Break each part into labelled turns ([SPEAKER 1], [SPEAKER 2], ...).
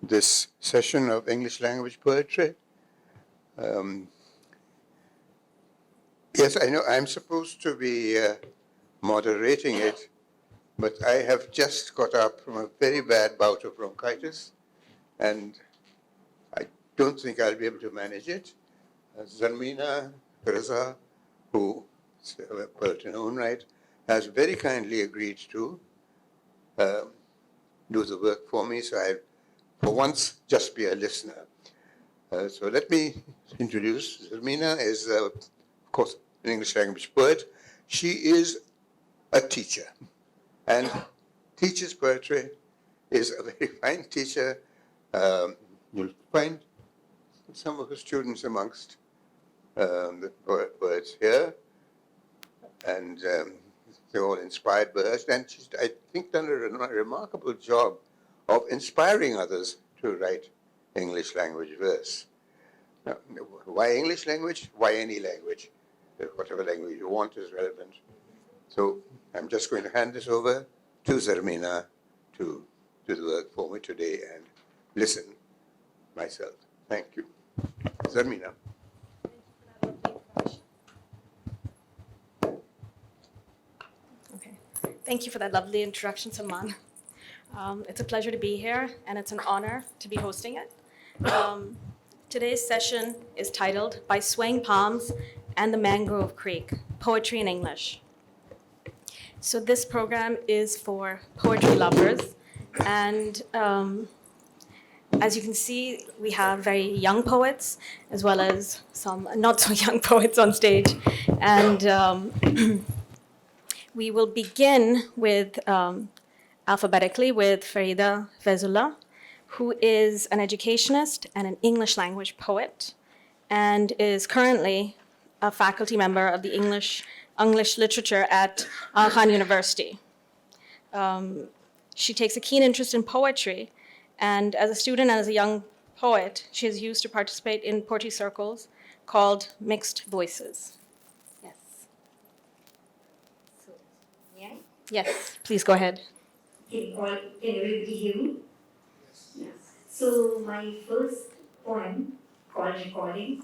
[SPEAKER 1] This session of English language poetry. Yes, I know I'm supposed to be moderating it, but I have just got up from a very bad bout of bronchitis, and I don't think I'll be able to manage it. Zarmina, Raza, who is a poet in her own right, has very kindly agreed to do the work for me, so I, for once, just be a listener. So let me introduce Zarmina is, of course, an English language poet. She is a teacher and teaches poetry, is a very fine teacher. You'll find some of her students amongst the poets here, and they're all inspired by her. And she's, I think, done a remarkable job of inspiring others to write English language verse. Now, why English language? Why any language? Whatever language you want is relevant. So I'm just going to hand this over to Zarmina to do the work for me today and listen myself. Thank you. Zarmina.
[SPEAKER 2] Okay. Thank you for that lovely introduction, Salman. It's a pleasure to be here, and it's an honor to be hosting it. Today's session is titled By Swaying Palms and the Mangrove Creek, Poetry in English. So this program is for poetry lovers, and as you can see, we have very young poets, as well as some not so young poets on stage. And we will begin with, alphabetically, with Frida Faizullah, who is an educationist and an English language poet, and is currently a faculty member of the English literature at Khan University. She takes a keen interest in poetry, and as a student and as a young poet, she is used to participate in poetry circles called Mixed Voices. Yes.
[SPEAKER 3] So, yeah?
[SPEAKER 2] Yes, please go ahead.
[SPEAKER 3] Can everybody hear me? Yes. So my first poem, called Recording,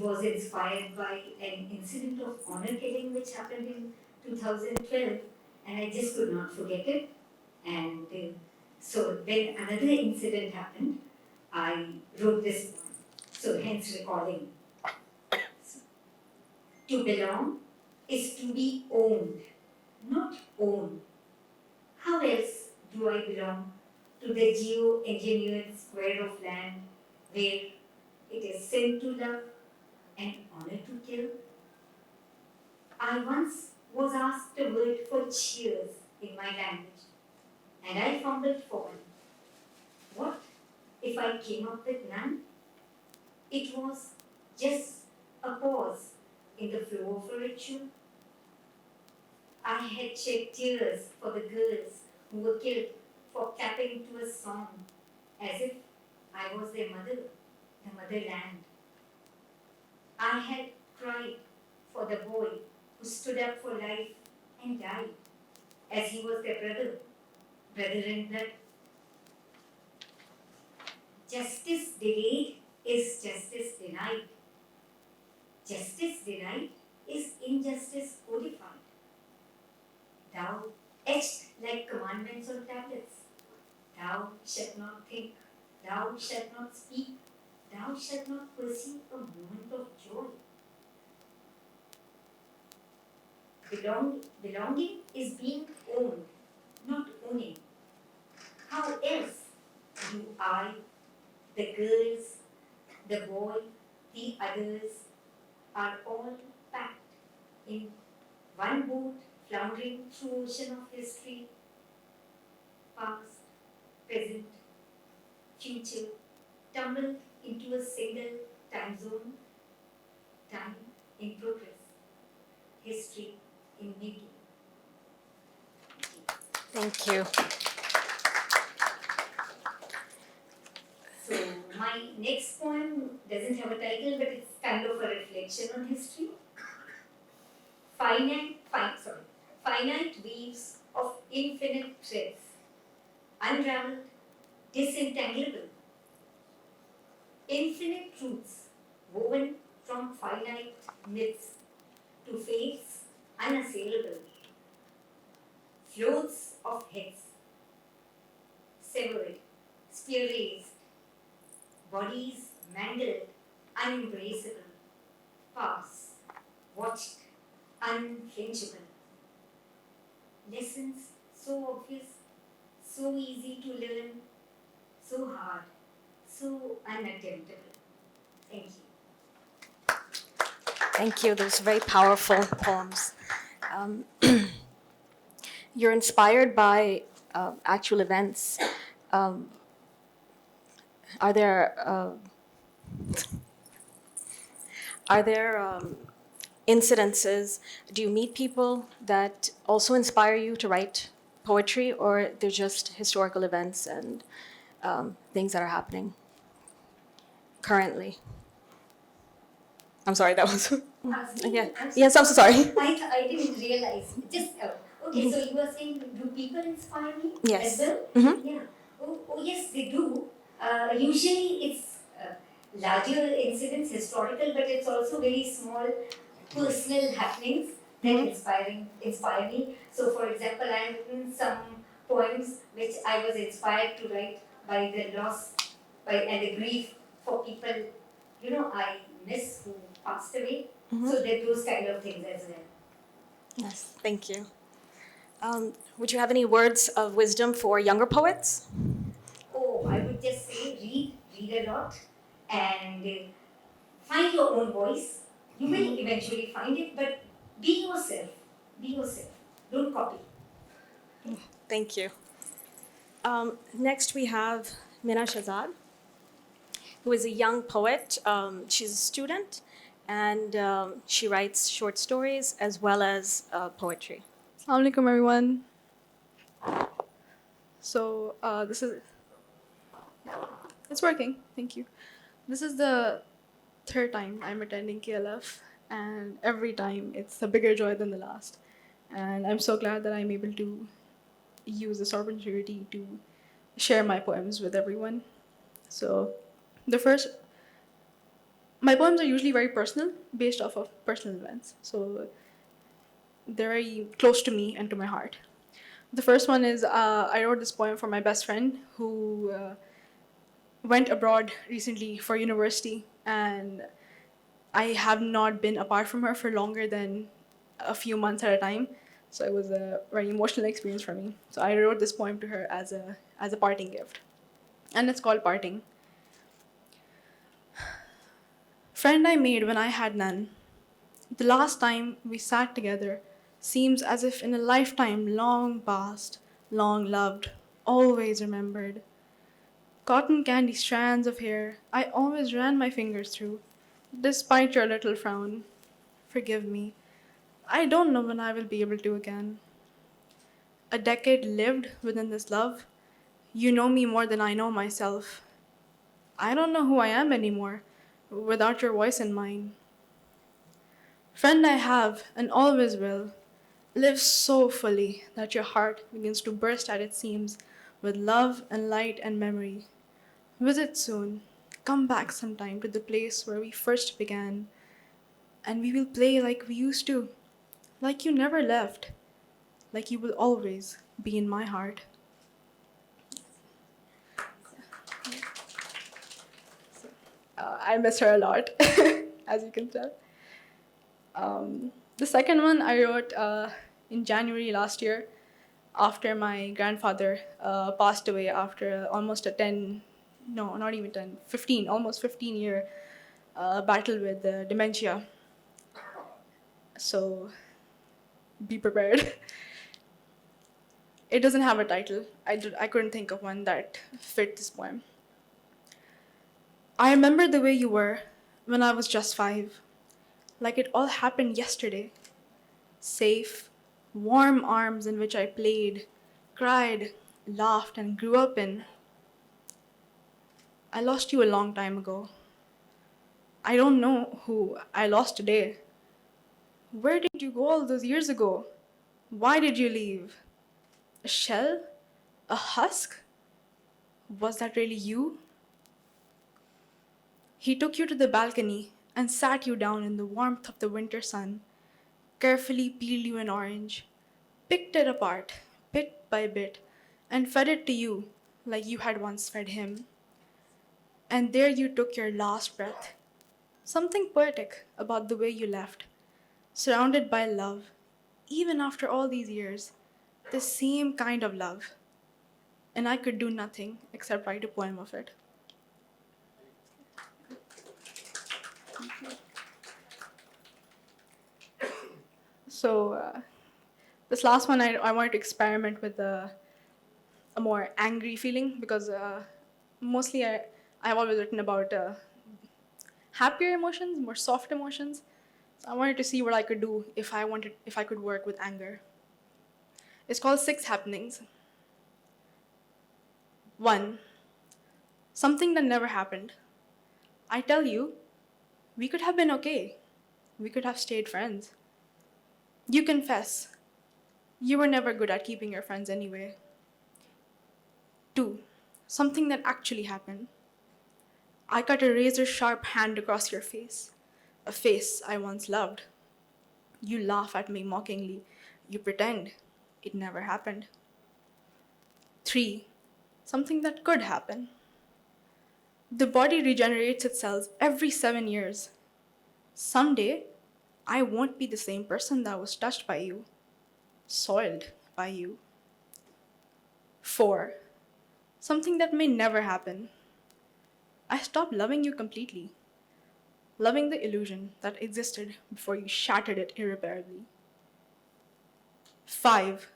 [SPEAKER 3] was inspired by an incident of honor killing which happened in 2012, and I just could not forget it. And so when another incident happened, I wrote this poem. So hence recording. So, to belong is to be owned, not own. How else do I belong to the geo-engineered square of land where it is sin to love and honor to kill? I once was asked a word for cheers in my language, and I fumbled for one. What if I came up with none? It was just a pause in the flow of a ritual. I had shed tears for the girls who were killed for tapping to a song as if I was their mother, the motherland. I had cried for the boy who stood up for life and died as he was their brother in blood. Justice delayed is justice denied. Justice denied is injustice codified. Thou etched like commandments on tablets. Thou shalt not think, thou shalt not speak, thou shalt not perceive a moment of joy. Belonging is being owned, not owning. How else do I, the girls, the boy, the others are all packed in one boat floundering through ocean of history, past, present, future, tumbled into a single time zone, time in progress, history in making.
[SPEAKER 2] Thank you.
[SPEAKER 3] So my next poem doesn't have a title, but it's kind of a reflection on history. Finite weaves of infinite threads, unraveled, disentangleable. Infinite truths woven from finite myths to faiths unassailable. Floats of heads, severed, spear raised, bodies mangled, unembraceable. Pass, watched, unflinchable. Lessons so obvious, so easy to learn, so hard, so unattemptable. Thank you.
[SPEAKER 2] Thank you. Those very powerful poems. Um, you're inspired by actual events. Um, are there incidences? Do you meet people that also inspire you to write poetry, or they're just historical events and things that are happening currently? I'm sorry, that was. Yeah. Yes, I'm so sorry.
[SPEAKER 3] I didn't realize. Just okay. So you were saying, do people inspire me
[SPEAKER 2] Yes.
[SPEAKER 3] as well? Yeah. Oh, yes, they do. Usually, it's larger incidents, historical, but it's also very small, personal happenings that inspire me. So, for example, I have written some poems which I was inspired to write by the loss, and the grief for people, I miss who passed away. So there are those kind of things as well.
[SPEAKER 2] Yes, thank you. Would you have any words of wisdom for younger poets?
[SPEAKER 3] Oh, I would just say read a lot, and find your own voice. You will eventually find it, but be yourself. Be yourself. Don't copy.
[SPEAKER 2] Thank you. Next, we have Minaa Shahzad, who is a young poet. She's a student, and she writes short stories as well as poetry.
[SPEAKER 4] Assalamu alaikum, everyone. So it's working. Thank you. This is the third time I'm attending KLF, and every time it's a bigger joy than the last. And I'm so glad that I'm able to use this opportunity to share my poems with everyone. So my poems are usually very personal, based off of personal events. So they're very close to me and to my heart. The first one is I wrote this poem for my best friend who went abroad recently for university, and I have not been apart from her for longer than a few months at a time. So it was a very emotional experience for me. So I wrote this poem to her as a parting gift, and it's called Parting. Friend I made when I had none. The last time we sat together seems as if in a lifetime long past, long loved, always remembered. Cotton candy strands of hair I always ran my fingers through, despite your little frown. Forgive me. I don't know when I will be able to again. A decade lived within this love. You know me more than I know myself. I don't know who I am anymore without your voice in mine. Friend I have and always will, live so fully that your heart begins to burst at its seams with love and light and memory. Visit soon. Come back sometime to the place where we first began, and we will play like we used to, like you never left, like you will always be in my heart. I miss her a lot, as you can tell. The second one I wrote in January last year, after my grandfather passed away after almost a 10, no, not even 10, 15, almost 15-year battle with dementia. So be prepared. It doesn't have a title. I couldn't think of one that fit this poem. I remember the way you were when I was just 5, like it all happened yesterday. Safe, warm arms in which I played, cried, laughed, and grew up in. I lost you a long time ago. I don't know who I lost today. Where did you go all those years ago? Why did you leave? A shell? A husk? Was that really you? He took you to the balcony and sat you down in the warmth of the winter sun, carefully peeled you an orange, picked it apart, bit by bit, and fed it to you like you had once fed him. And there you took your last breath. Something poetic about the way you left, surrounded by love, even after all these years, the same kind of love. And I could do nothing except write a poem of it. So, this last one, I wanted to experiment with a more angry feeling because mostly I've always written about happier emotions, more soft emotions. So I wanted to see what I could do if I could work with anger. It's called 6 Happenings. 1. Something that never happened. I tell you, we could have been okay. We could have stayed friends. You confess. You were never good at keeping your friends anyway. 2. Something that actually happened. I cut a razor-sharp hand across your face, a face I once loved. You laugh at me mockingly. You pretend it never happened. 3. Something that could happen. The body regenerates itself every 7 years. Someday, I won't be the same person that was touched by you, soiled by you. 4. Something that may never happen. I stopped loving you completely, loving the illusion that existed before you shattered it irreparably. 5.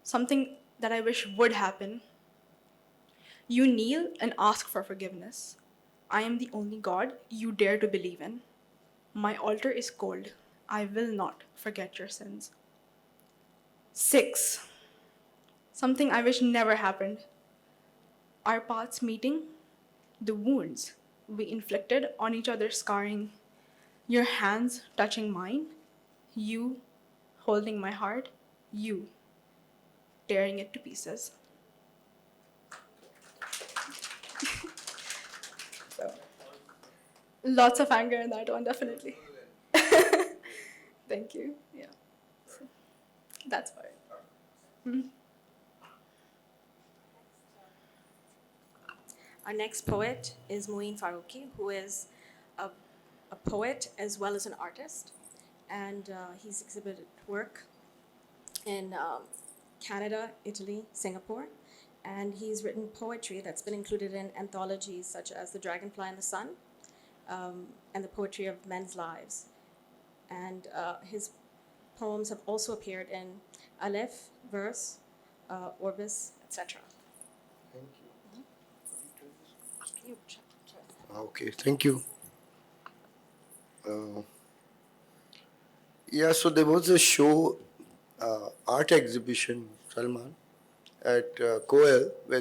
[SPEAKER 4] Something that I wish would happen. You kneel and ask for forgiveness. I am the only God you dare to believe in. My altar is cold. I will not forget your sins. 6. Something I wish never happened. Our paths meeting, the wounds we inflicted on each other scarring, your hands touching mine, you holding my heart, you tearing it to pieces. So, lots of anger in that one, definitely. Thank you. Yeah. So, that's about it. Mhm.
[SPEAKER 2] Our next poet is Moeen Faruqi, who is a poet as well as an artist. And he's exhibited work in Canada, Italy, Singapore. And he's written poetry that's been included in anthologies such as The Dragonfly and the Sun and The Poetry of Men's Lives. And his poems have also appeared in Aleph, Verse, Orbis, etc.
[SPEAKER 1] Thank you.
[SPEAKER 2] You
[SPEAKER 1] Okay, thank you. Yeah, so there was a show, art exhibition, Salman, at Koel, where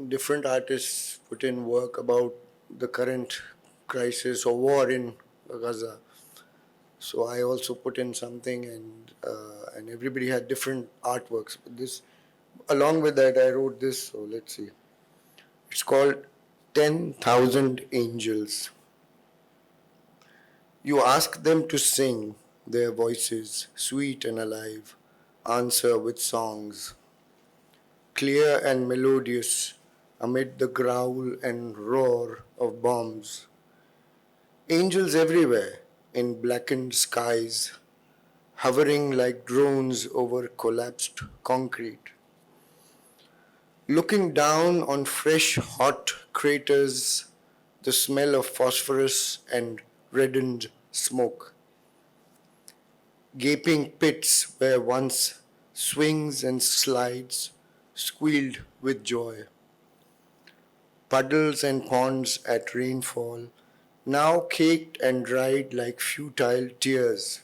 [SPEAKER 1] different artists put in work about the current crisis or war in Gaza. So I also put in something, and everybody had different artworks. This, along with that, I wrote this. So let's see. It's called 10,000 Angels. You ask them to sing, their voices, sweet and alive, answer with songs, clear and melodious amid the growl and roar of bombs. Angels everywhere in blackened skies, hovering like drones over collapsed concrete. Looking down on fresh, hot craters, the smell of phosphorus and reddened smoke. Gaping pits where once swings and slides squealed with joy. Puddles and ponds at rainfall, now caked and dried like futile tears.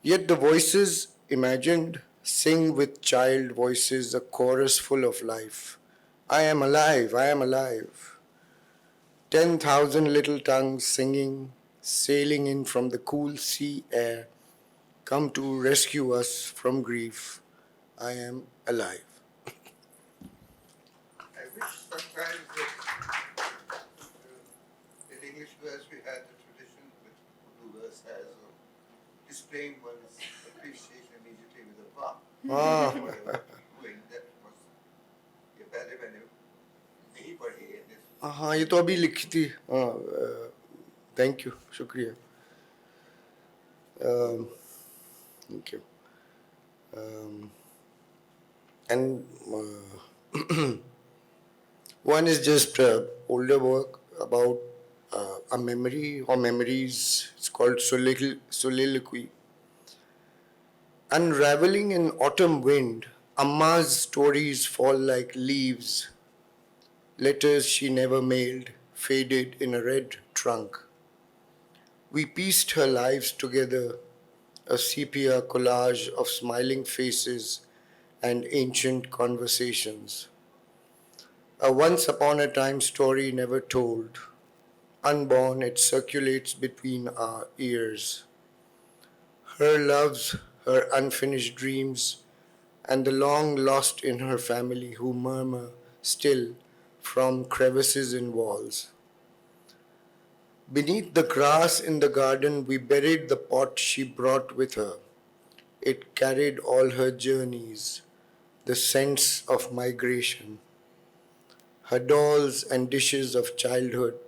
[SPEAKER 1] Yet the voices
[SPEAKER 5] imagined sing with child voices a chorus full of life. I am alive, I am alive. 10,000 little tongues singing, sailing in from the cool sea air, come to rescue us from grief. I am alive.
[SPEAKER 1] I wish sometimes in English verse we had the tradition with Urdu verse has of displaying one's appreciation immediately with a va.
[SPEAKER 5] Ah.
[SPEAKER 1] Whatever doing that was ये पहले मैंने नहीं पढ़ी है this.
[SPEAKER 5] हाँ ये तो अभी लिखी थी थैंक यू शुक्रिया thank you and one is just older work about a memory or memories. It's called Soliloquy. Unraveling in autumn wind, Amma's stories fall like leaves. Letters she never mailed, faded in a red trunk. We pieced her lives together, a sepia collage of smiling faces and ancient conversations. A once upon a time story never told. Unborn, it circulates between our ears. Her loves, her unfinished dreams, and the long lost in her family who murmur still from crevices in walls. Beneath the grass in the garden, we buried the pot she brought with her. It carried all her journeys, the sense of migration. Her dolls and dishes of childhood,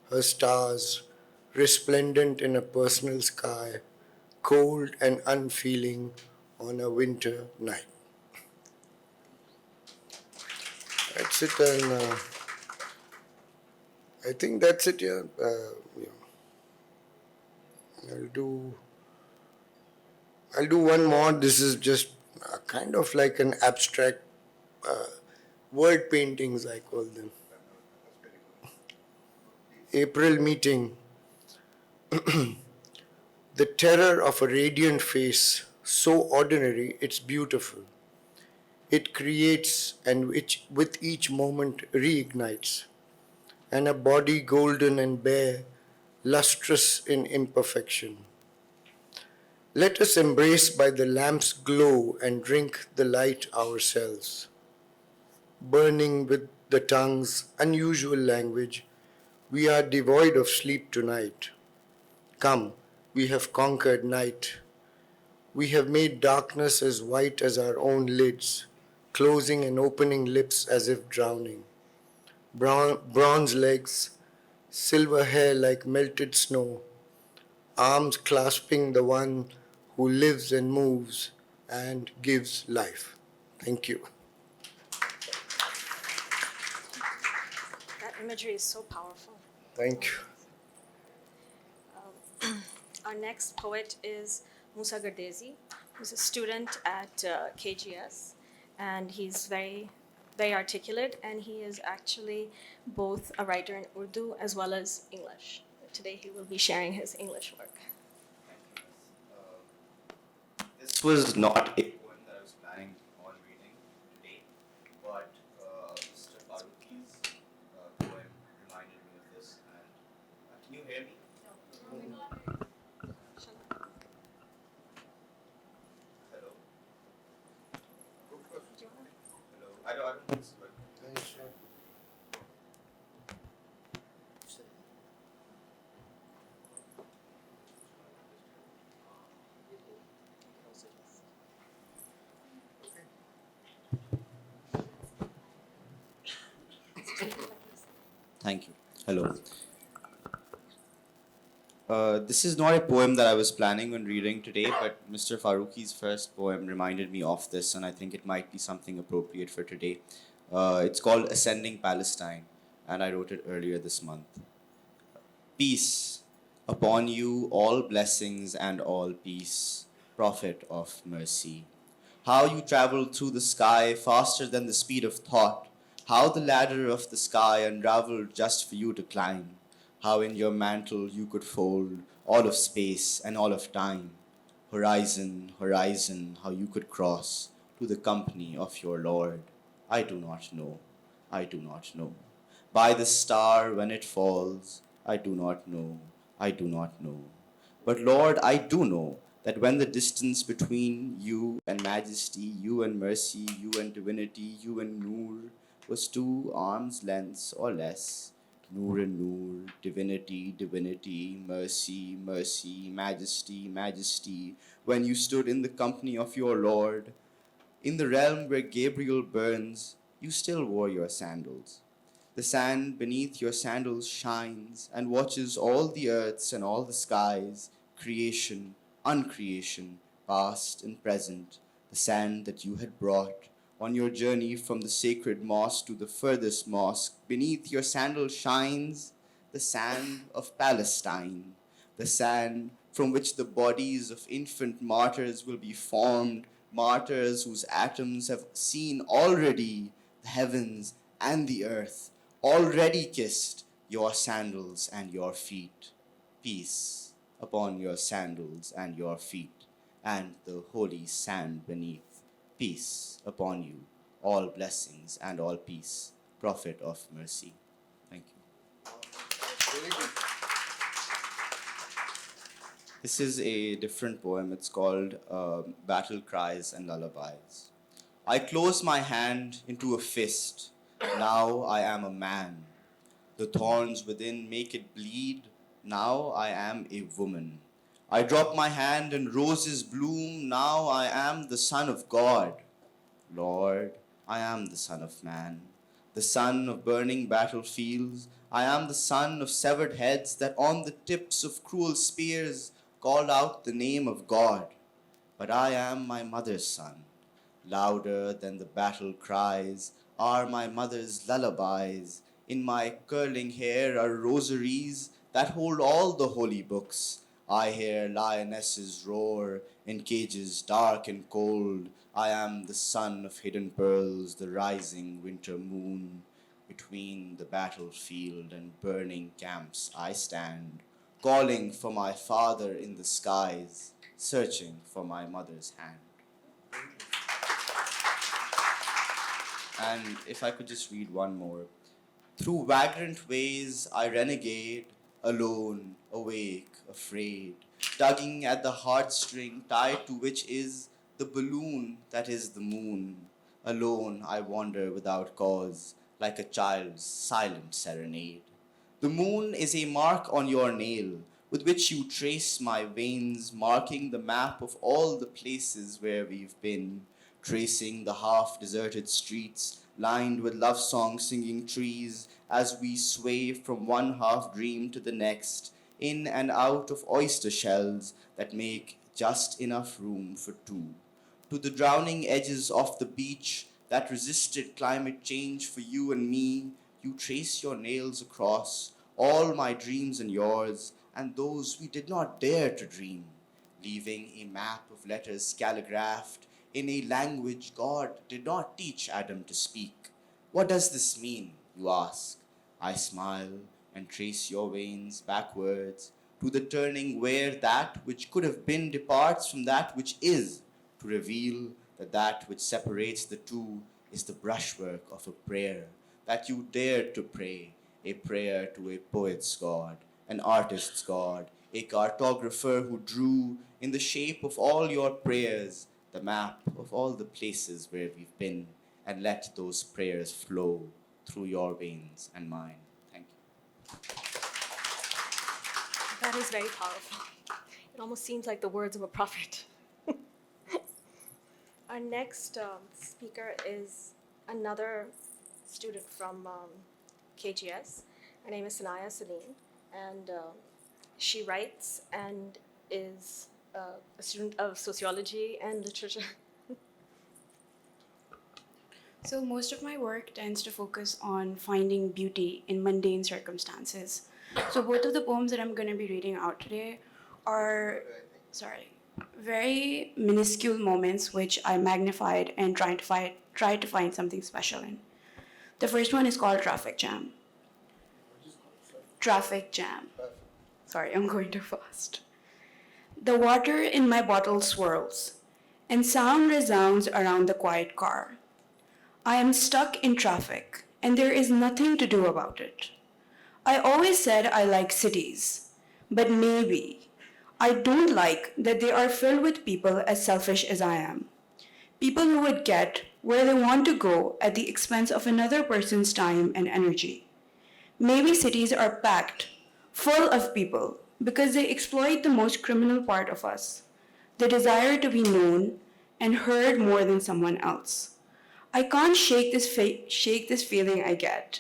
[SPEAKER 5] her stars, resplendent in a personal sky, cold and unfeeling on a winter night. That's it, and I think that's it, yeah. I'll do one more. This is just kind of like an abstract word paintings, I call them. April meeting. The terror of a radiant face, so ordinary, it's beautiful. It creates and which with each moment reignites. And a body golden and bare, lustrous in imperfection. Let us embrace by the lamp's glow and drink the light ourselves. Burning with the tongue's unusual language, we are devoid of sleep tonight. Come, we have conquered night. We have made darkness as white as our own lids, closing and opening lips as if drowning. Bronze legs, silver hair like melted snow, arms clasping the one who lives and moves and gives life. Thank you.
[SPEAKER 2] That imagery is so powerful.
[SPEAKER 5] Thank you.
[SPEAKER 2] Our next poet is Moosa Gardezi, who's a student at KGS, and he's very, very articulate, and he is actually both a writer in Urdu as well as English. Today he will be sharing his English work.
[SPEAKER 6] This was not a poem that I was planning on reading today, but Mr. Faruqi's poem reminded me of this. And can you hear me? Hello. Hello. I don't think it's good. Thank you. Hello. This is not a poem that I was planning on reading today, but Mr. Faruqi's first poem reminded me of this, and I think it might be something appropriate for today. It's called Ascending Palestine, and I wrote it earlier this month. Peace upon you, all blessings and all peace, prophet of mercy. How you traveled through the sky faster than the speed of thought. How the ladder of the sky unraveled just for you to climb. How in your mantle you could fold all of space and all of time. Horizon, horizon, how you could cross to the company of your Lord, I do not know, I do not know. By the star when it falls, I do not know, I do not know. But Lord, I do know that when the distance between you and majesty, you and mercy, you and divinity, you and Noor was 2 arms' lengths or less, Noor and Noor, divinity, divinity, mercy, mercy, majesty, majesty, when you stood in the company of your Lord, in the realm where Gabriel burns, you still wore your sandals. The sand beneath your sandals shines and watches all the earths and all the skies, creation, uncreation, past and present, the sand that you had brought on your journey from the sacred mosque to the furthest mosque. Beneath your sandal shines the sand of Palestine, the sand from which the bodies of infant martyrs will be formed, martyrs whose atoms have seen already the heavens and the earth, already kissed your sandals and your feet. Peace upon your sandals and your feet, and the holy sand beneath. Peace upon you, all blessings and all peace, Prophet of mercy. Thank you.
[SPEAKER 1] Very good.
[SPEAKER 6] This is a different poem. It's called Battle Cries and Lullabies. I close my hand into a fist. Now I am a man. The thorns within make it bleed. Now I am a woman. I drop my hand and roses bloom. Now I am the son of God. Lord, I am the son of man, the son of burning battlefields. I am the son of severed heads that on the tips of cruel spears called out the name of God. But I am my mother's son. Louder than the battle cries are my mother's lullabies. In my curling hair are rosaries that hold all the holy books. I hear lionesses roar in cages dark and cold. I am the son of hidden pearls, the rising winter moon. Between the battlefield and burning camps I stand, calling for my father in the skies, searching for my mother's hand. And if I could just read one more. Through vagrant ways I renegade, alone, awake, afraid, tugging at the heartstring tied to which is the balloon that is the moon. Alone I wander without cause, like a child's silent serenade. The moon is a mark on your nail, with which you trace my veins, marking the map of all the places where we've been, tracing the half-deserted streets, lined with love song singing trees, as we sway from one half-dream to the next, in and out of oyster shells that make just enough room for two. To the drowning edges of the beach that resisted climate change for you and me, you trace your nails across all my dreams and yours, and those we did not dare to dream, leaving a map of letters calligraphed in a language God did not teach Adam to speak. What does this mean, you ask? I smile and trace your veins backwards to the turning where that which could have been departs from that which is, to reveal that that which separates the two is the brushwork of a prayer that you dared to pray, a prayer to a poet's God, an artist's God, a cartographer who drew in the shape of all your prayers the map of all the places where we've been, and let those prayers flow through your veins and mine. Thank you.
[SPEAKER 2] That is very powerful. It almost seems like the words of a prophet. Our next speaker is another student from KGS. Her name is Sanaya Salim, and she writes and is a student of sociology and literature.
[SPEAKER 7] So, most of my work tends to focus on finding beauty in mundane circumstances. So, both of the poems that I'm going to be reading out today are, very minuscule moments which I magnified and tried to find something special in. The first one is called Traffic Jam. Traffic Jam. Sorry, I'm going too fast. The water in my bottle swirls, and sound resounds around the quiet car. I am stuck in traffic, and there is nothing to do about it. I always said I like cities, but maybe I don't like that they are filled with people as selfish as I am. People who would get where they want to go at the expense of another person's time and energy. Maybe cities are packed, full of people, because they exploit the most criminal part of us, the desire to be known and heard more than someone else. I can't shake this feeling I get,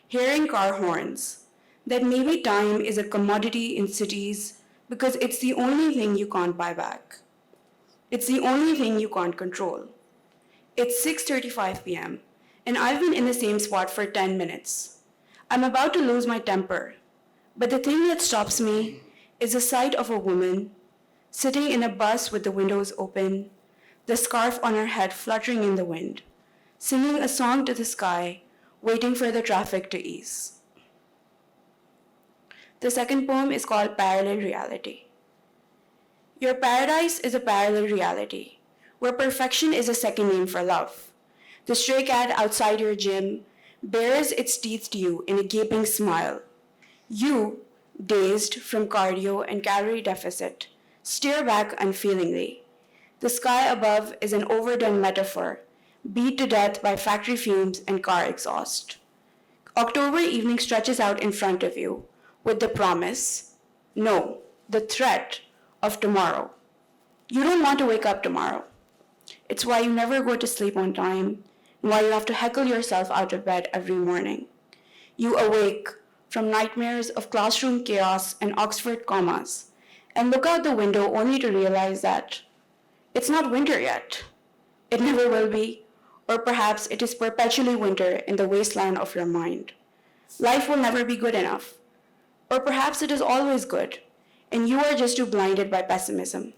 [SPEAKER 7] hearing car horns, that maybe time is a commodity in cities because it's the only thing you can't buy back. It's the only thing you can't control. It's 6:35 p.m., and I've been in the same spot for 10 minutes. I'm about to lose my temper, but the thing that stops me is the sight of a woman sitting in a bus with the windows open, the scarf on her head fluttering in the wind, singing a song to the sky, waiting for the traffic to ease. The second poem is called Parallel Reality. Your paradise is a parallel reality, where perfection is a second name for love. The stray cat outside your gym bares its teeth to you in a gaping smile. You, dazed from cardio and calorie deficit, stare back unfeelingly. The sky above is an overdone metaphor, beat to death by factory fumes and car exhaust. October evening stretches out in front of you with the promise, no, the threat of tomorrow. You don't want to wake up tomorrow. It's why you never go to sleep on time, and why you have to heckle yourself out of bed every morning. You awake from nightmares of classroom chaos and Oxford commas, and look out the window only to realize that it's not winter yet. It never will be, or perhaps it is perpetually winter in the wasteland of your mind. Life will never be good enough, or perhaps it is always good, and you are just too blinded by pessimism.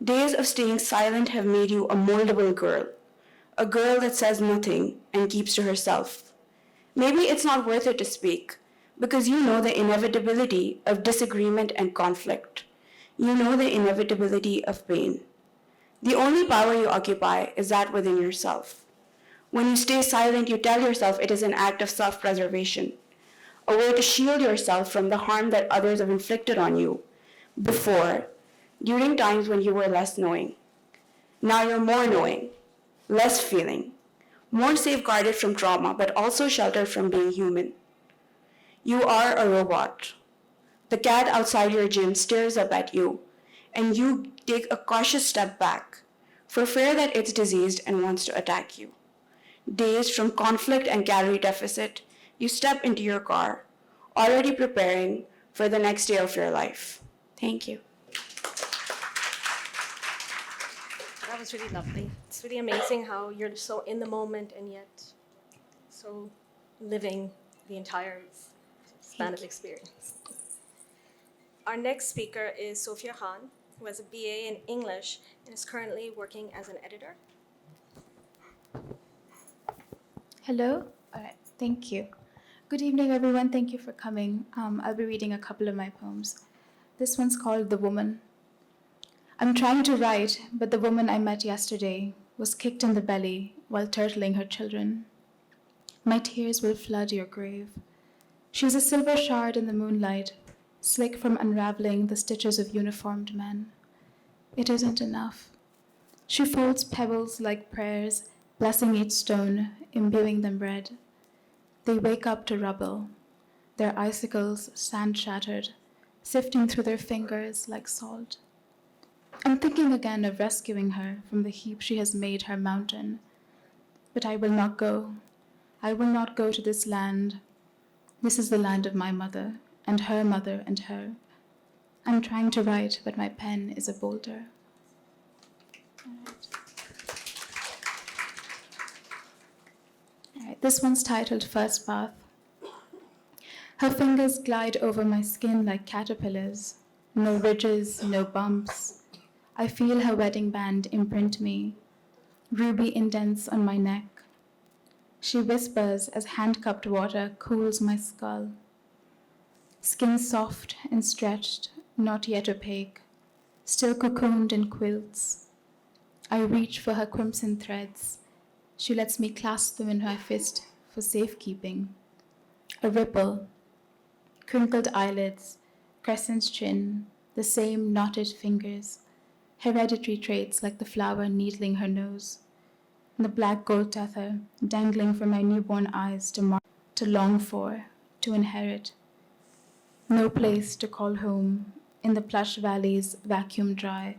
[SPEAKER 7] Days of staying silent have made you a moldable girl, a girl that says nothing and keeps to herself. Maybe it's not worth it to speak, because you know the inevitability of disagreement and conflict. You know the inevitability of pain. The only power you occupy is that within yourself. When you stay silent, you tell yourself it is an act of self-preservation, a way to shield yourself from the harm that others have inflicted on you before, during times when you were less knowing. Now you're more knowing, less feeling, more safeguarded from trauma, but also sheltered from being human. You are a robot. The cat outside your gym stares up at you, and you take a cautious step back, for fear that it's diseased and wants to attack you. Dazed from conflict and calorie deficit, you step into your car, already preparing for the next day of your life. Thank you.
[SPEAKER 2] That was really lovely. It's really amazing how you're so in the moment and yet so living the entire span of experience. Our next speaker is Sophia Khan, who has a BA in English and is currently working as an editor.
[SPEAKER 8] Hello. All right. Thank you. Good evening, everyone. Thank you for coming. I'll be reading a couple of my poems. This one's called The Woman. I'm trying to write, but the woman I met yesterday was kicked in the belly while turtling her children. My tears will flood your grave. She's a silver shard in the moonlight, slick from unraveling the stitches of uniformed men. It isn't enough. She folds pebbles like prayers, blessing each stone, imbuing them red. They wake up to rubble, their icicles sand-shattered, sifting through their fingers like salt. I'm thinking again of rescuing her from the heap she has made her mountain. But I will not go. I will not go to this land. This is the land of my mother, and her mother, and her. I'm trying to write, but my pen is a boulder. All right, this one's titled First Bath. Her fingers glide over my skin like caterpillars. No ridges, no bumps. I feel her wedding band imprint me, ruby indents on my neck. She whispers as hand-cupped water cools my skull. Skin soft and stretched, not yet opaque. still cocooned in quilts. I reach for her crimson threads. She lets me clasp them in her fist for safekeeping. A ripple, crinkled eyelids, crescent chin, the same knotted fingers, hereditary traits like the flower needling her nose, the black gold tether dangling from my newborn eyes to long for, to inherit. No place to call home in the plush valleys vacuum dry,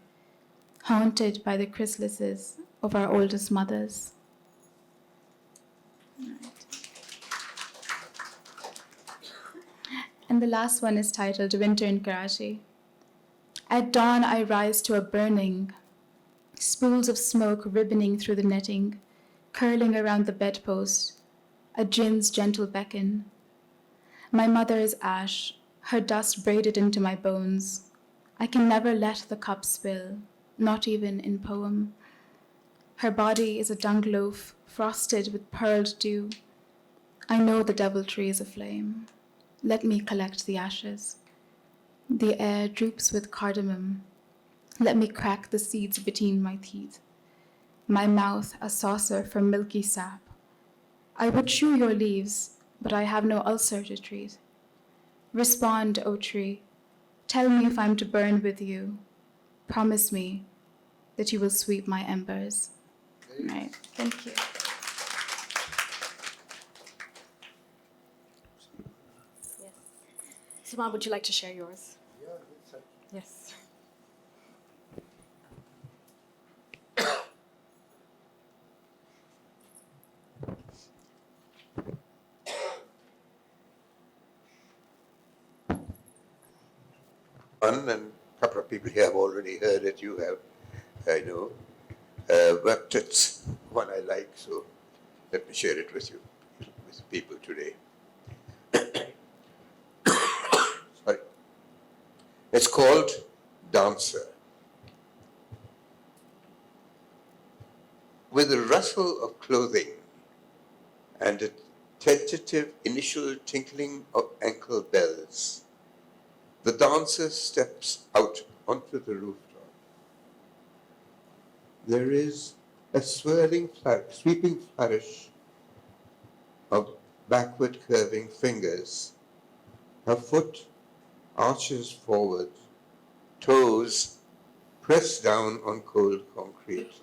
[SPEAKER 8] haunted by the chrysalises of our oldest mothers. And the last one is titled Winter in Karachi. At dawn, I rise to a burning, spools of smoke ribboning through the netting, curling around the bedpost, a jinn's gentle beckon. My mother is ash, her dust braided into my bones. I can never let the cup spill, not even in poem. Her body is a dung loaf, frosted with pearled dew. I know the deviltry is aflame. Let me collect the ashes. The air droops with cardamom. Let me crack the seeds between my teeth. My mouth a saucer for milky sap. I would chew your leaves, but I have no ulcer to treat. Respond, O tree. Tell me if I'm to burn with you. Promise me that you will sweep my embers. Right. Thank you.
[SPEAKER 2] Yes. Salman, would you like to share yours? Yes.
[SPEAKER 1] And a couple of people here have already heard it. You have, I know. But it's one I like, so let me share it with you, with people today. Sorry. It's called Dancer. With a rustle of clothing and a tentative initial tinkling of ankle bells, the dancer steps out onto the rooftop. There is a sweeping flourish of backward curving fingers. Her foot arches forward, toes press down on cold concrete.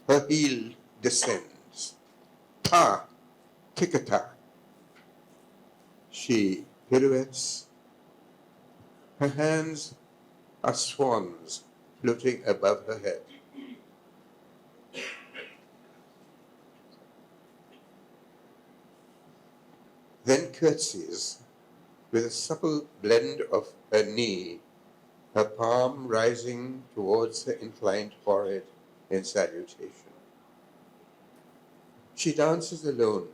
[SPEAKER 1] Her heel descends. Ta, tick-a-ta. She pirouettes. Her hands are swans floating above her head. Then curtsies with a supple blend of her knee, her palm rising towards her inclined forehead in salutation. She dances alone.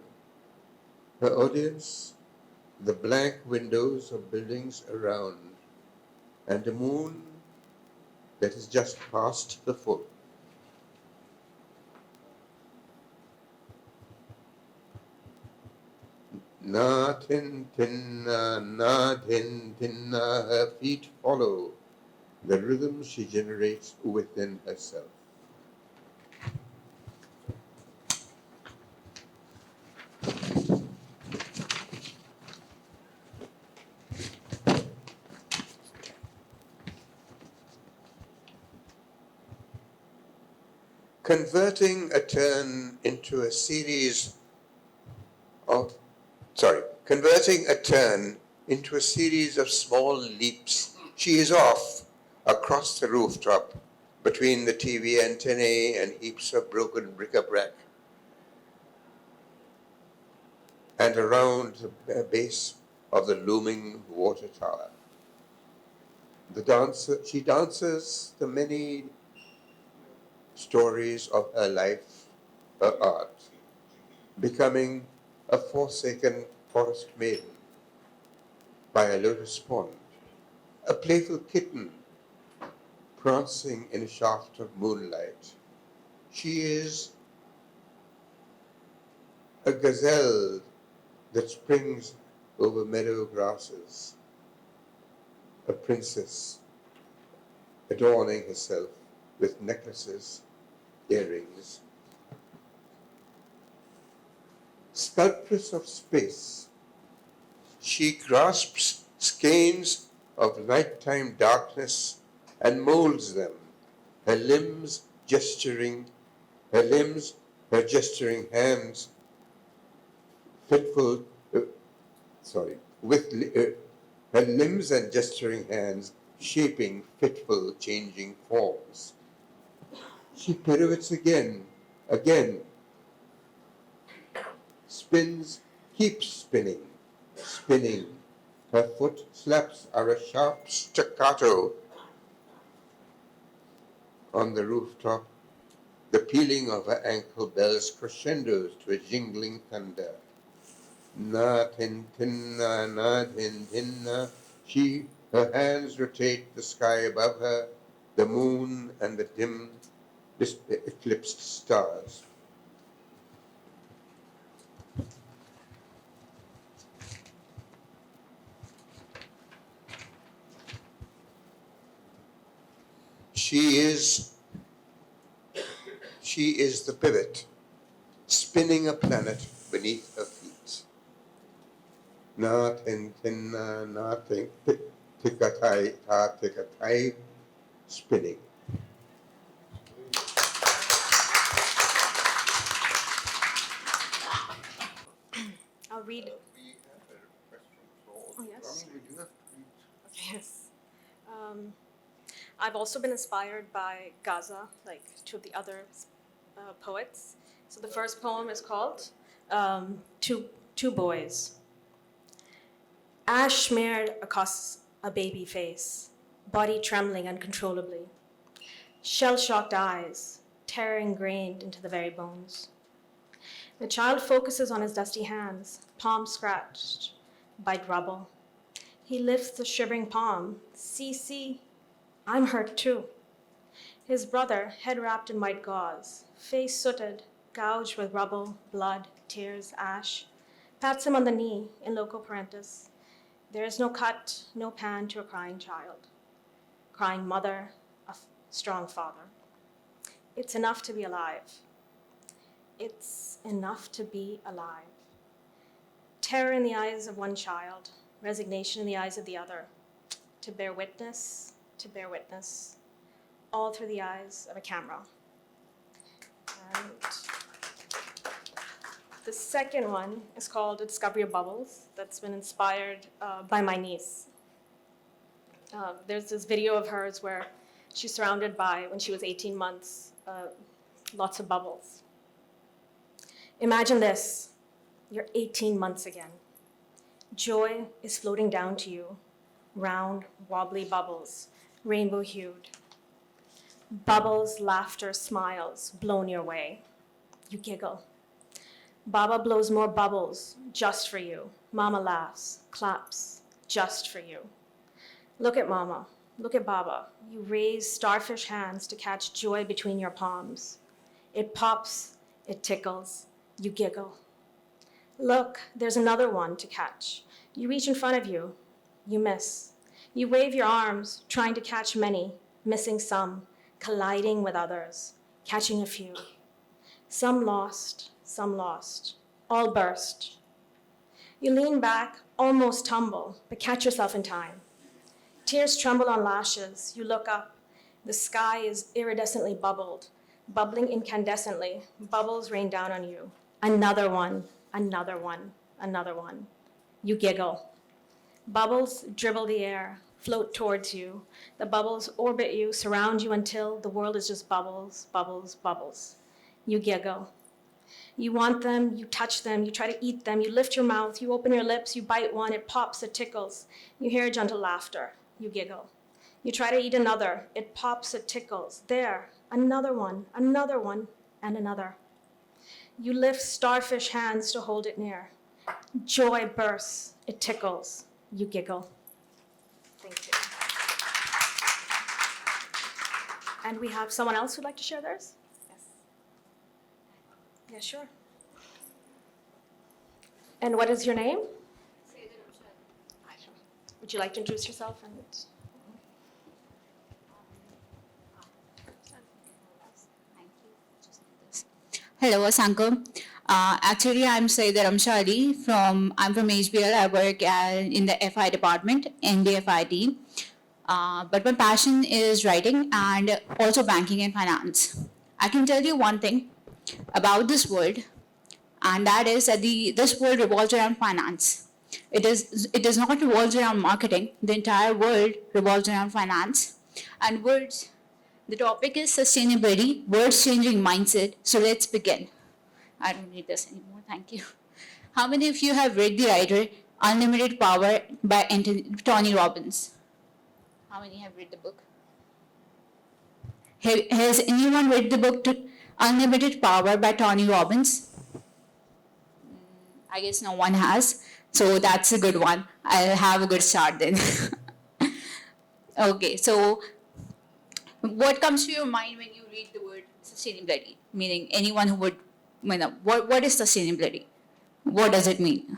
[SPEAKER 1] Her audience, the blank windows of buildings around, and a moon that is just past the full. Na tin tinna, na tin tinna, her feet follow the rhythm she generates within herself. Converting a turn into a series of, converting a turn into a series of small leaps. She is off across the rooftop between the TV antennae and heaps of broken bric-a-brac and around the base of the looming water tower. She dances the many stories of her life, her art, becoming a forsaken forest maiden by a lotus pond, a playful kitten prancing in a shaft of moonlight. She is a gazelle that springs over meadow grasses, a princess adorning herself with necklaces, earrings. Sculptress of space, she grasps skeins of nighttime darkness and molds them, her limbs, her gesturing hands, fitful, her limbs and gesturing hands shaping fitful, changing forms. She pirouettes again, spins, keeps spinning. Her foot slaps are a sharp staccato on the rooftop. The pealing of her ankle bells crescendos to a jingling thunder. Na tin tinna, na tin tinna. Her hands rotate the sky above her, the moon and the dim, eclipsed stars. She is the pivot, spinning a planet beneath her feet. Na tin tinna, na tin tikatai, ta tikatai, spinning.
[SPEAKER 2] I'll read.
[SPEAKER 1] We have a question for all.
[SPEAKER 2] Oh, yes.
[SPEAKER 1] Would you have to read?
[SPEAKER 2] Yes. I've also been inspired by Gaza, like two of the other poets. So the first poem is called Two Boys. Ash smeared across a baby face, body trembling uncontrollably. Shell-shocked eyes, terror ingrained into the very bones. The child focuses on his dusty hands, palm scratched by rubble. He lifts the shivering palm. See, I'm hurt too. His brother, head wrapped in white gauze, face sooted, gouged with rubble, blood, tears, ash, pats him on the knee in loco parentis. There is no cut, no pan to a crying child. Crying mother, a strong father. It's enough to be alive. It's enough to be alive. Terror in the eyes of one child, resignation in the eyes of the other. To bear witness, all through the eyes of a camera. And the second one is called A Discovery of Bubbles, that's been inspired by my niece. There's this video of hers where she's surrounded by, when she was 18 months, lots of bubbles. Imagine this, you're 18 months again. Joy is floating down to you, round, wobbly bubbles, rainbow-hued. Bubbles, laughter, smiles blown your way. You giggle. Baba blows more bubbles just for you. Mama laughs, claps, just for you. Look at Mama, look at Baba. You raise starfish hands to catch joy between your palms. It pops, it tickles, you giggle. Look, there's another one to catch. You reach in front of you, you miss. You wave your arms, trying to catch many, missing some, colliding with others, catching a few. Some lost, all burst. You lean back, almost tumble, but catch yourself in time. Tears tremble on lashes, you look up. The sky is iridescently bubbled, bubbling incandescently, bubbles rain down on you. Another one, another one, another one. You giggle. Bubbles dribble the air, float towards you. The bubbles orbit you, surround you until the world is just bubbles, bubbles, bubbles. You giggle. You want them, you touch them, you try to eat them, you lift your mouth, you open your lips, you bite one, it pops, it tickles. You hear gentle laughter, you giggle. You try to eat another, it pops, it tickles. There, another one, and another. You lift starfish hands to hold it near. Joy bursts, it tickles, you giggle. Thank you. And we have someone else who'd like to share theirs? Yes. Yeah, sure. And what is your name? Would you like to introduce yourself?
[SPEAKER 9] Hello, Asanko. Actually, I'm Sayyida Ramsha Ali I'm from HBL. I work in the FI department in the FI team. But my passion is writing and also banking and finance. I can tell you one thing about this world, and that is that this world revolves around finance. It does not revolve around marketing. The entire world revolves around finance. And words, the topic is sustainability, words changing mindset. So let's begin. I don't need this anymore, thank you. How many of you have read the writer Unlimited Power by Tony Robbins? How many have read the book? Has anyone read the book Unlimited Power by Tony Robbins? I guess no one has. So that's a good one. I'll have a good start then. Okay, so what comes to your mind when you read the word sustainability? Meaning anyone who would, what is sustainability? What does it mean?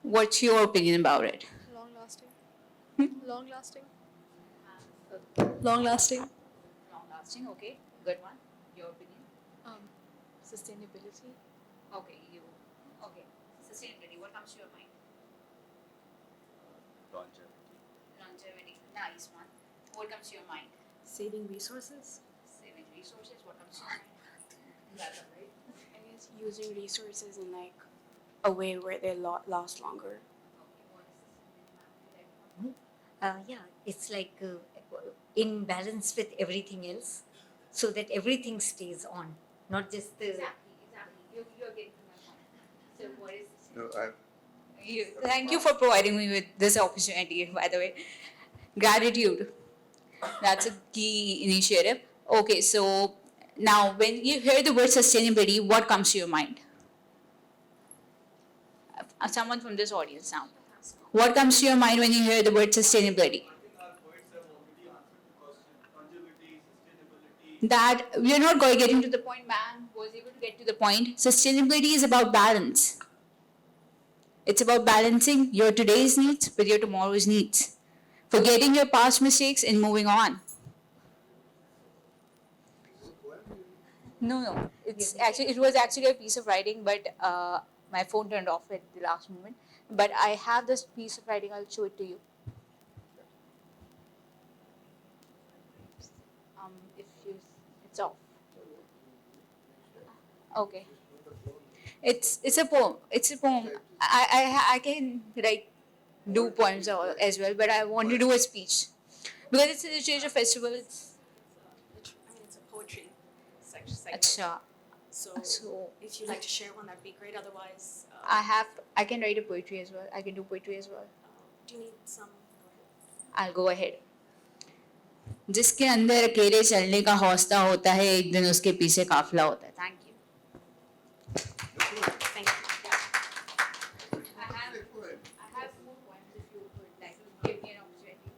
[SPEAKER 9] What's your opinion about it?
[SPEAKER 4] Long lasting. Long lasting. Long lasting.
[SPEAKER 9] Long lasting, okay. Good one. Your opinion?
[SPEAKER 4] Sustainability.
[SPEAKER 9] Okay, okay. Sustainability, what comes to your mind? Longevity, nice one. What comes to your mind?
[SPEAKER 2] Saving resources?
[SPEAKER 9] Saving resources, what comes to your mind? That's right.
[SPEAKER 7] I guess using resources in like a way where they last longer.
[SPEAKER 3] Yeah, it's like in balance with everything else, so that everything stays on, not just the.
[SPEAKER 9] Exactly. You're getting to my point. So what is
[SPEAKER 1] No,
[SPEAKER 9] Thank you for providing me with this opportunity, by the way. Gratitude. That's a key initiative. Okay, so now when you hear the word sustainability, what comes to your mind? Someone from this audience now. What comes to your mind when you hear the word sustainability? That we're not going getting to the point, man was able to get to the point. Sustainability is about balance. It's about balancing your today's needs with your tomorrow's needs, forgetting your past mistakes and moving on. No. It was actually a piece of writing, but my phone turned off at the last moment. But I have this piece of writing. I'll show it to you. It's off. Okay. It's a poem. It's a poem. I can do poems as well, but I want to do a speech because it's a literature festival.
[SPEAKER 2] It's a poetry section.
[SPEAKER 9] Achha.
[SPEAKER 2] So if you'd like to share one, that'd be great. Otherwise,
[SPEAKER 9] I can write a poetry as well. I can do poetry as well.
[SPEAKER 2] do you need some?
[SPEAKER 9] I'll go ahead. जिसके अंदर अकेले चलने का हौसला होता है एक दिन उसके पीछे काफिला होता है. Thank you.
[SPEAKER 2] Thank you.
[SPEAKER 9] I have more poems if you would like to give me an opportunity.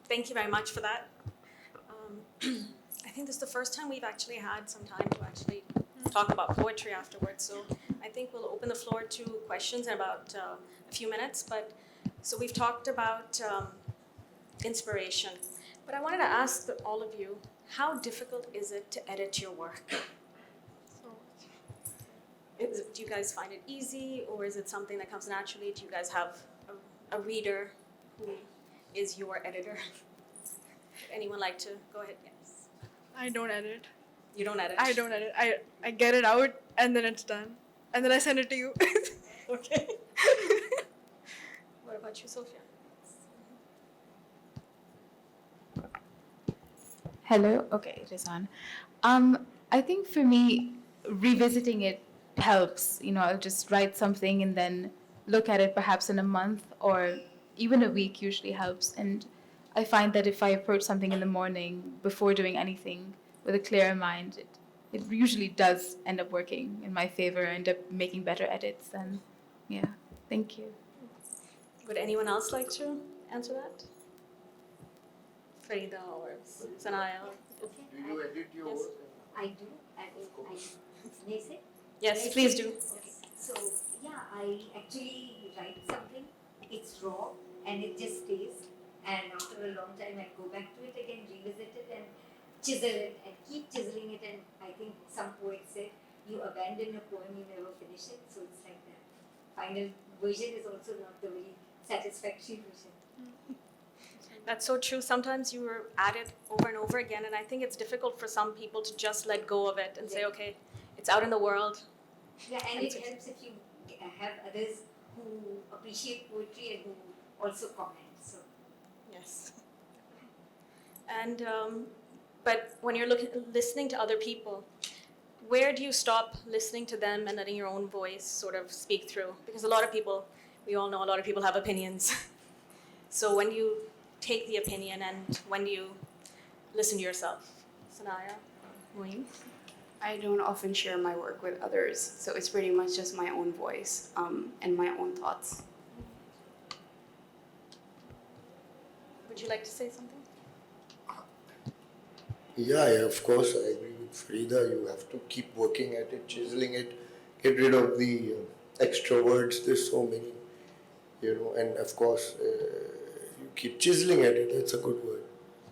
[SPEAKER 2] Thank you very much for that. I think this is the first time we've actually had some time to actually talk about poetry afterwards. So I think we'll open the floor to questions in about a few minutes. But so we've talked about inspiration. But I wanted to ask all of you, how difficult is it to edit your work? Do you guys find it easy, or is it something that comes naturally? Do you guys have a reader who is your editor? Anyone like to go ahead? Yes.
[SPEAKER 4] I don't edit.
[SPEAKER 2] You don't edit?
[SPEAKER 4] I don't edit. I get it out and then it's done. And then I send it to you.
[SPEAKER 2] Okay. What about you, Sophia?
[SPEAKER 8] Hello? Okay, it is on. I think for me, revisiting it helps. I'll just write something and then look at it perhaps in a month or even a week usually helps. And I find that if I approach something in the morning before doing anything with a clear mind, it usually does end up working in my favor. I end up making better edits. And yeah, thank you.
[SPEAKER 2] Would anyone else like to answer that? Frida or Sanaya?
[SPEAKER 5] Do you edit your
[SPEAKER 2] Yes.
[SPEAKER 5] work?
[SPEAKER 3] I do. May I say?
[SPEAKER 2] Yes, please do.
[SPEAKER 3] Okay. So yeah, I actually write something. It's raw and it just stays, and after a long time I go back to it again, revisit it and chisel it and keep chiseling it. And I think some poets say you abandon a poem, you never finish it. So it's like that final version is also not the very satisfactory version.
[SPEAKER 2] That's so true. Sometimes you are at it over and over again, and I think it's difficult for some people to just let go of it and say, okay, it's out in the world.
[SPEAKER 3] Yeah, and it helps if you have others who appreciate poetry and who also comment. So
[SPEAKER 2] Yes. And but when you're listening to other people, where do you stop listening to them and letting your own voice sort of speak through? Because a lot of people, we all know a lot of people have opinions. So when do you take the opinion and when do you listen to yourself? Sanaya, Moeen?
[SPEAKER 7] I don't often share my work with others, so it's pretty much just my own voice and my own thoughts.
[SPEAKER 2] Would you like to say something?
[SPEAKER 5] Yeah, of course, I agree with Frida. You have to keep working at it, chiseling it, get rid of the extra words. There's so many, and of course, you keep chiseling at it. That's a good word.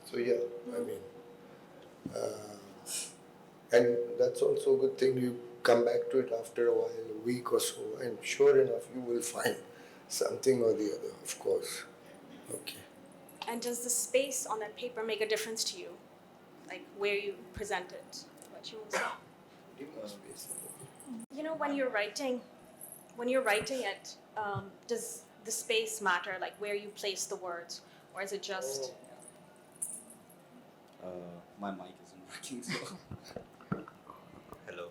[SPEAKER 5] So yeah, I mean, and that's also a good thing. You come back to it after a while, a week or so, and sure enough, you will find something or the other, of course. Okay.
[SPEAKER 2] And does the space on that paper make a difference to you? Like where you present it? What you say? You know, when you're writing it, does the space matter? Like where you place the words, or is it just?
[SPEAKER 6] My mic isn't working, so. Hello.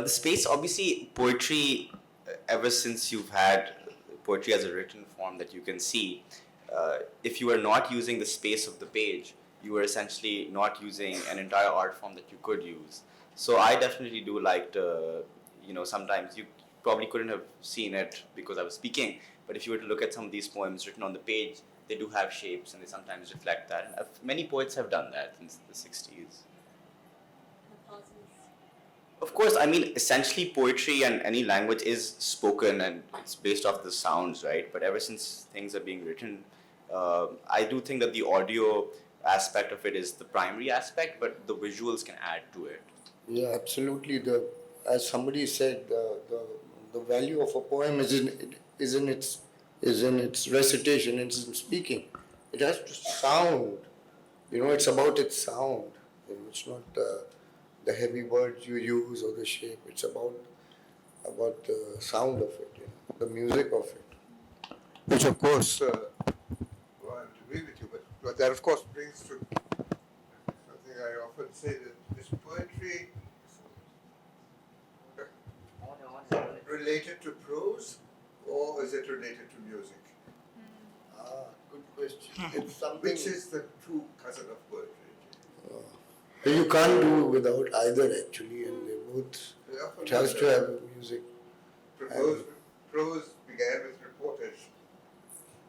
[SPEAKER 6] The space, obviously, poetry, ever since you've had poetry as a written form that you can see, if you are not using the space of the page, you are essentially not using an entire art form that you could use. So I definitely do like to, sometimes you probably couldn't have seen it because I was speaking, but if you were to look at some of these poems written on the page, they do have shapes and they sometimes reflect that. And many poets have done that since the 60s. Of course, I mean, essentially poetry and any language is spoken and it's based off the sounds, right? But ever since things are being written, I do think that the audio aspect of it is the primary aspect, but the visuals can add to it.
[SPEAKER 5] Yeah, absolutely. As somebody said, the value of a poem is in its recitation, it's in speaking. It has to sound. It's about its sound. It's not the heavy words you use or the shape. It's about the sound of it, the music of it.
[SPEAKER 1] Which, of course, I agree with you, but that, of course, brings to something I often say that is poetry related to prose or is it related to music?
[SPEAKER 5] Good question. It's something
[SPEAKER 1] Which is the true cousin of poetry?
[SPEAKER 5] you can't do without either, actually, and they both. It has to have music.
[SPEAKER 1] Prose began with reportage,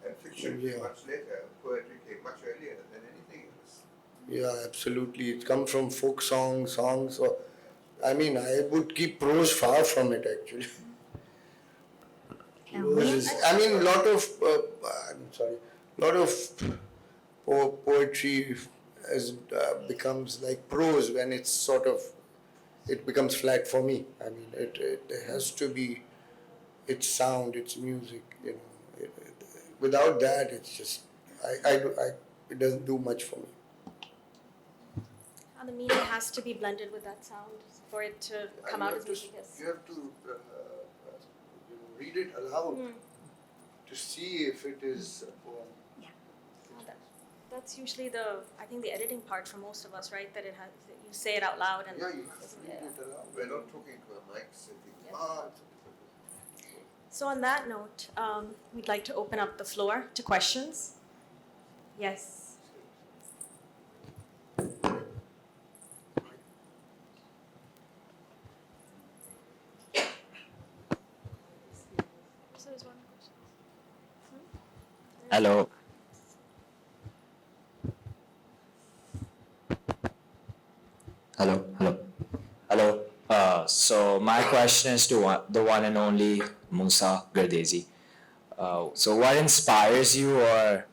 [SPEAKER 1] and fiction came
[SPEAKER 5] Yeah.
[SPEAKER 1] much later. Poetry came much earlier than anything else.
[SPEAKER 5] Yeah, absolutely. It comes from folk songs. Or, I mean, I would keep prose far from it, actually. A lot of, poetry becomes like prose when it's it becomes flat for me. I mean, it has to be its sound, its music, without that, it's just, it doesn't do much for me.
[SPEAKER 2] The meaning has to be blended with that sound for it to come out as music.
[SPEAKER 5] You have to read it aloud to see if it is a poem.
[SPEAKER 2] That's usually I think the editing part for most of us, right? That that you say it out loud and.
[SPEAKER 5] Yeah, you have to read it aloud.
[SPEAKER 1] We're not talking to a mic sitting.
[SPEAKER 2] So on that note, we'd like to open up the floor to questions. Yes. So there's one question.
[SPEAKER 10] Hello. Hello. So my question is to the one and only Moosa Gardezi. So what inspires you, or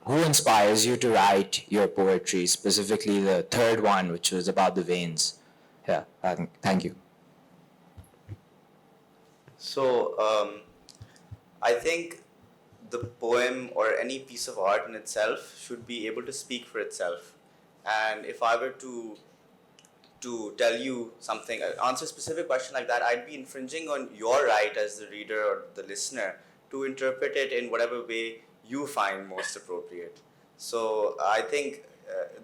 [SPEAKER 10] who inspires you to write your poetry, specifically the third one, which was about the veins? Yeah, thank you.
[SPEAKER 6] So, I think the poem or any piece of art in itself should be able to speak for itself. And if I were to tell you something, answer a specific question like that, I'd be infringing on your right as the reader or the listener to interpret it in whatever way you find most appropriate. So I think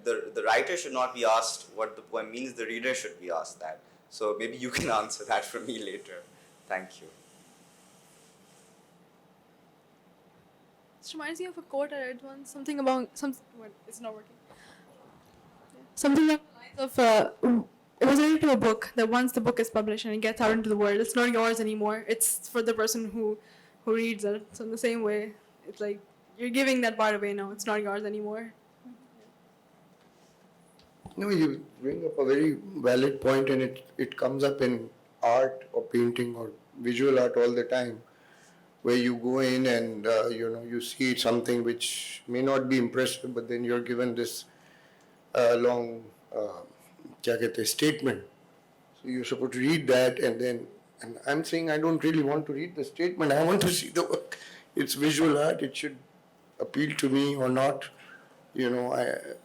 [SPEAKER 6] the writer should not be asked what the poem means, the reader should be asked that. So maybe you can answer that for me later. Thank you.
[SPEAKER 4] This reminds me of a quote I read once. Something about it's not working. Something along the lines of it was related to a book that once the book is published and it gets out into the world, it's not yours anymore. It's for the person who reads it. So in the same way, it's like you're giving that part away now. It's not yours anymore.
[SPEAKER 5] No, you bring up a very valid point, and it comes up in art or painting or visual art all the time, where you go in and you see something which may not be impressive, but then you're given this long statement. So you're supposed to read that, and I'm saying I don't really want to read the statement. I want to see the work. It's visual art. It should appeal to me or not.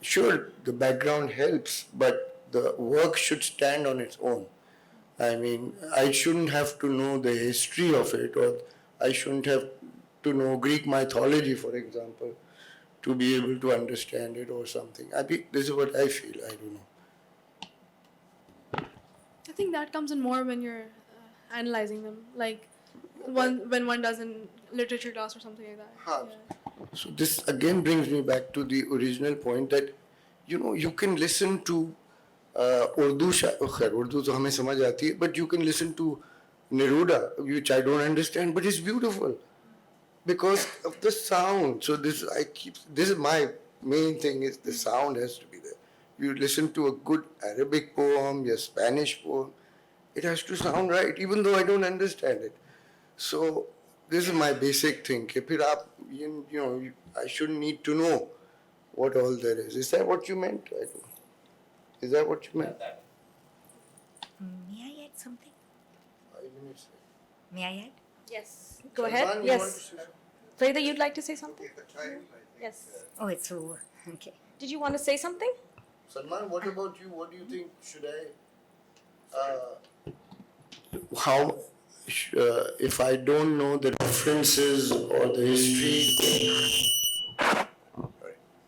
[SPEAKER 5] Sure, the background helps, but the work should stand on its own. I mean, I shouldn't have to know the history of it, or I shouldn't have to know Greek mythology, for example, to be able to understand it or something. This is what I feel. I don't know.
[SPEAKER 4] I think that comes in more when you're analyzing them, like when one does in literature class or something like that. Yeah.
[SPEAKER 5] So this again brings me back to the original point that, you can listen to Urdu to hame samajh aati hai, but you can listen to Neruda, which I don't understand, but it's beautiful because of the sound. So this is my main thing, is the sound has to be there. You listen to a good Arabic poem, a Spanish poem, it has to sound right, even though I don't understand it. So this is my basic thing. I shouldn't need to know what all there is. Is that what you meant? I don't know. Is that what you meant?
[SPEAKER 3] May I add something?
[SPEAKER 5] 5 minutes.
[SPEAKER 3] May I add?
[SPEAKER 2] Yes. Go
[SPEAKER 5] Salman,
[SPEAKER 2] ahead.
[SPEAKER 5] you
[SPEAKER 2] Yes.
[SPEAKER 5] want to say something?
[SPEAKER 2] Frida, you'd like to say something? Yes.
[SPEAKER 3] Oh, it's over. Okay.
[SPEAKER 2] Did you want to say something?
[SPEAKER 5] Salman, what about you? What do you think? Should if I don't know the references or the history,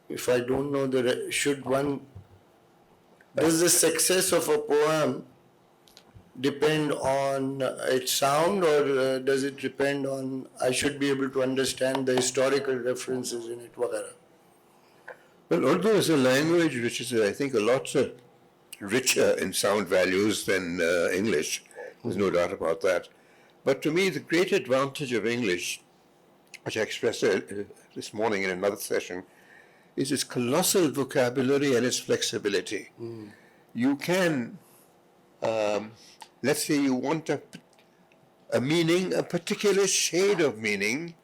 [SPEAKER 5] if I don't know does the success of a poem depend on its sound, or does it depend on I should be able to understand the historical references in it, whatever?
[SPEAKER 1] Well, Urdu is a language which is, I think, a lot richer in sound values than English. There's no doubt about that. But to me, the great advantage of English, which I expressed this morning in another session, is its colossal vocabulary and its flexibility. You can, let's say you want a meaning, a particular shade of meaning,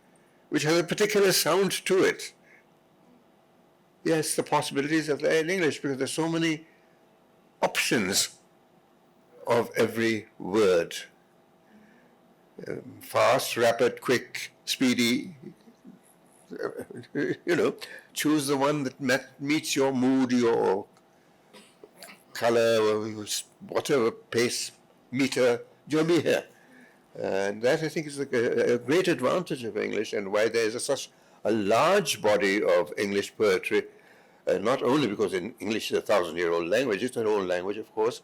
[SPEAKER 1] which has a particular sound to it. Yes, the possibilities are there in English because there's so many options of every word. Fast, rapid, quick, speedy. Choose the one that meets your mood, your color, whatever pace, meter, you'll be here. And that, I think, is a great advantage of English, and why there is such a large body of English poetry, not only because English is a 1,000-year-old language, it's an old language, of course,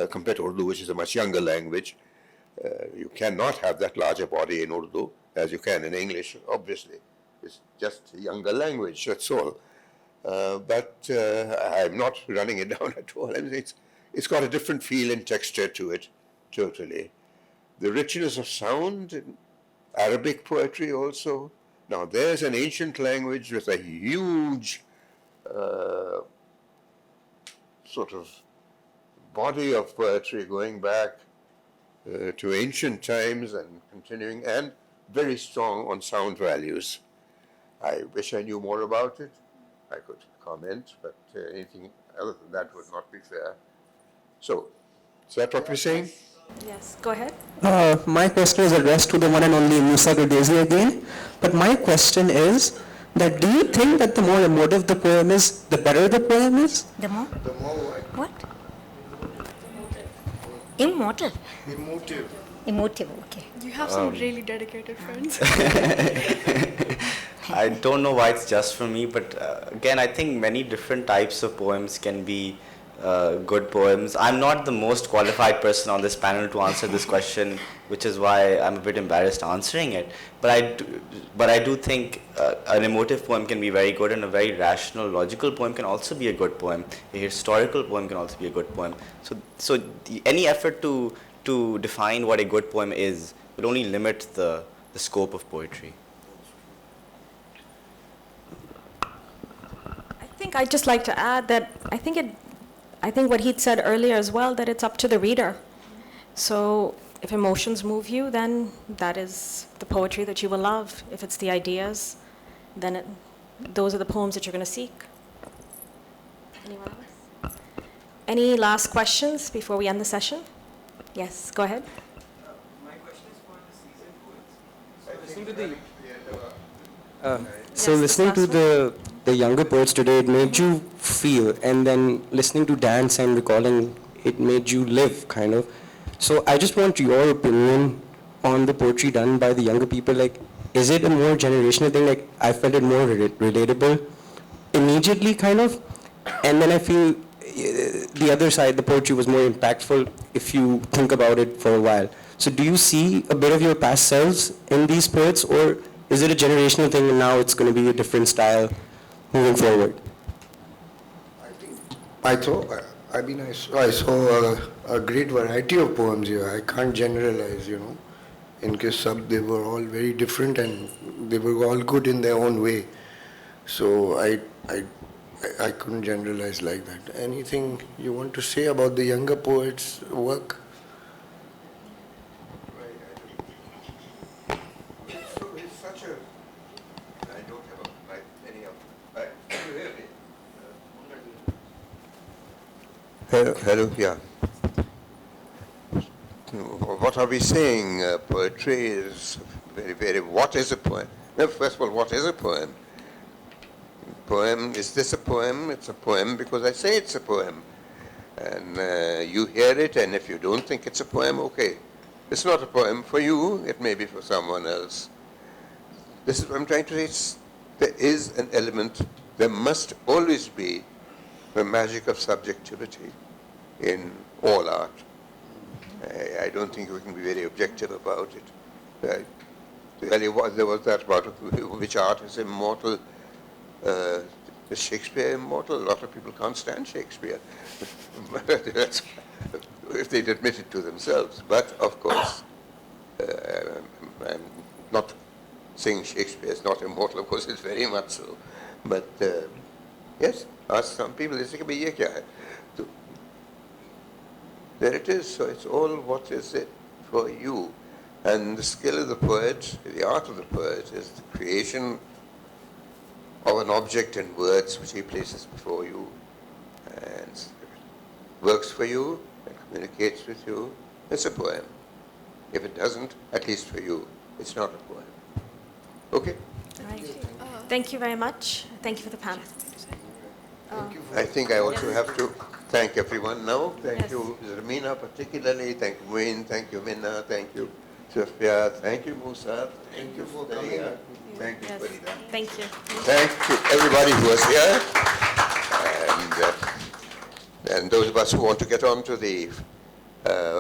[SPEAKER 1] compared to Urdu, which is a much younger language. You cannot have that larger body in Urdu as you can in English, obviously. It's just a younger language, that's all. But I'm not running it down at all. I mean, it's got a different feel and texture to it, totally. The richness of sound in Arabic poetry also. Now, there's an ancient language with a huge sort of body of poetry going back to ancient times and continuing, and very strong on sound values. I wish I knew more about it. I could comment, but anything other than that would not be fair. So, is that what we're saying?
[SPEAKER 2] Yes, go ahead.
[SPEAKER 11] My question is addressed to the one and only Moosa Gardezi again. But my question is that do you think that the more emotive the poem is, the better the poem is?
[SPEAKER 3] The more?
[SPEAKER 1] The more
[SPEAKER 3] What? Immortal.
[SPEAKER 1] emotive.
[SPEAKER 3] Emotive, okay.
[SPEAKER 4] You have some really dedicated friends.
[SPEAKER 6] I don't know why it's just for me, but again, I think many different types of poems can be good poems. I'm not the most qualified person on this panel to answer this question, which is why I'm a bit embarrassed answering it. But I do think an emotive poem can be very good, and a very rational, logical poem can also be a good poem. A historical poem can also be a good poem. So any effort to define what a good poem is would only limit the scope of poetry.
[SPEAKER 2] I think I'd just like to add that I think what he'd said earlier as well, that it's up to the reader. So if emotions move you, then that is the poetry that you will love. If it's the ideas, then those are the poems that you're going to seek. Anyone else? Any last questions before we end the session? Yes, go ahead.
[SPEAKER 11] My question is for the seasoned poets. So
[SPEAKER 2] Yes,
[SPEAKER 11] listening to
[SPEAKER 2] last
[SPEAKER 11] the younger poets today, it made you feel, and then listening to dance and recalling, it made you live, kind of. So I just want your opinion on the poetry done by the younger people. Like, is it a more generational thing? Like, I felt it more relatable immediately, kind of. And then I feel the other side, the poetry was more impactful if you think about it for a while. So do you see a bit of your past selves in these poets, or is it a generational thing and now it's going to be a different style moving forward?
[SPEAKER 5] I saw a great variety of poems here. I can't generalize, In case they were all very different and they were all good in their own way. So I couldn't generalize like that. Anything you want to say about the younger poets' work?
[SPEAKER 1] It's such a. I don't have any of. Can you hear me? Hello, yeah. What are we saying? Poetry is very. What is a poem? No, first of all, what is a poem? Poem, is this a poem? It's a poem because I say it's a poem. And you hear it, and if you don't think it's a poem, okay. It's not a poem for you, it may be for someone else. This is what I'm trying to say. There is an element, there must always be the magic of subjectivity in all art. I don't think we can be very objective about it. There was that about which art is immortal. Is Shakespeare immortal? A lot of people can't stand Shakespeare. If they'd admit it to themselves. But, of course, I'm not saying Shakespeare is not immortal. Of course, it's very much so. But, yes, ask some people, there it is. So it's all what is it for you. And the skill of the poet, the art of the poet, is the creation of an object in words which he places before you and works for you and communicates with you. It's a poem. If it doesn't, at least for you, it's not a poem. Okay?
[SPEAKER 2] All right. Thank you very much. Thank you for the panel.
[SPEAKER 1] I think I also have to thank everyone now. Thank
[SPEAKER 2] Yes.
[SPEAKER 1] you, Zarmina particularly. Thank you, Moeen. Thank you, Minaa. Thank you, Sophia. Thank you, Moosa. Thank you for coming. Thank you,
[SPEAKER 2] Yes.
[SPEAKER 1] Frida.
[SPEAKER 2] Thank you.
[SPEAKER 1] Thank you, everybody who was here. And those of us who want to get on to the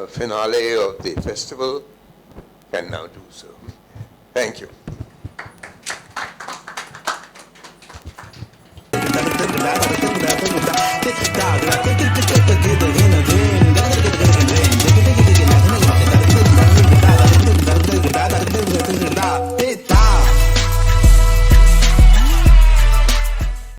[SPEAKER 1] finale of the festival can now do so. Thank you.